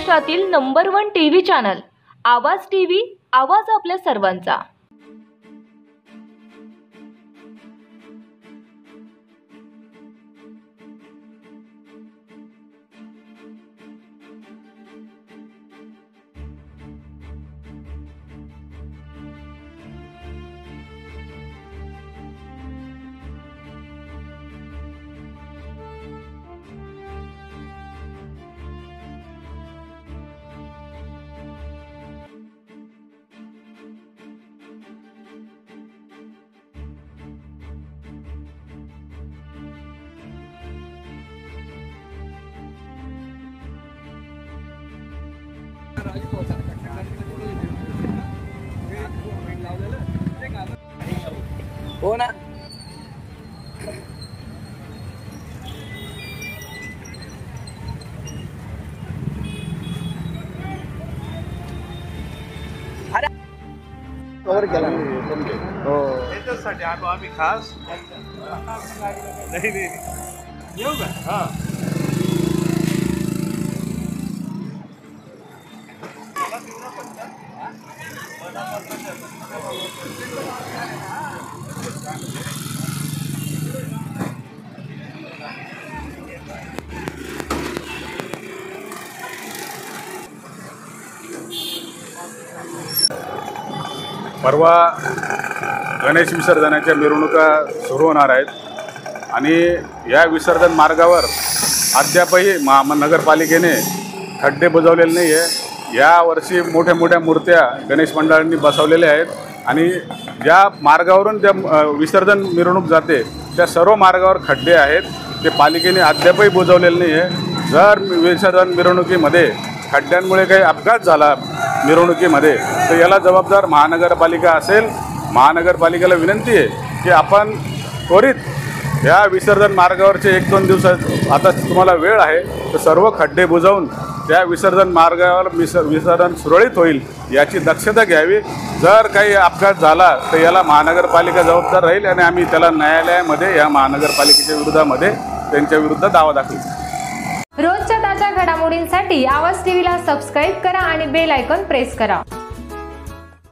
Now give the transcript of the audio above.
महाराष्ट्रातील number 1 TV channel आवाज TV, आवाज आपल्या सर्वांचा। हो ना, अरे कवर केला हो त्याच्यासाठी आम्ही खास नाही येऊ का? हा परवा गणेश विसर्जनाच्या मिरवणुका सुरू होणार आहेत आणि या विसर्जन मार्गावर अद्यापही नगरपालिकेने खड्डे बुजवलेले नाही आहे। यावर्षी मोठ्या मोठ्या मूर्त्या गणेश मंडळांनी बसवलेल्या आहेत आणि ज्या मार्गावरून त्या विसर्जन मिरवणूक जाते त्या सर्व मार्गावर खड्डे आहेत, ते पालिकेने अद्यापही बुजवलेले नाही आहे। जर विसर्जन मिरवणुकीमध्ये खड्ड्यांमुळे काही अपघात झाला मिरवणुकीमध्ये तर याला जबाबदार महानगरपालिका असेल। महानगरपालिकेला विनंती आहे की आपण त्वरित या विसर्जन मार्गावरचे 1-2 दिवसात आता तुम्हाला वेळ आहे तर सर्व खड्डे बुजवून त्या विसर्जन मार्गावर विसर्जन सुरळीत होईल याची दक्षता घ्यावी। जर काही अपघात झाला तर याला महानगरपालिका जबाबदार राहील आणि आम्ही त्याला न्यायालयामध्ये या महानगरपालिकेच्या विरोधामध्ये त्यांच्या विरुद्ध दावा दाखवू। रोजच्या ताज्या घडामोडींसाठी आवाज टीव्हीला सबस्क्राईब करा आणि बेल आयकॉन प्रेस करा।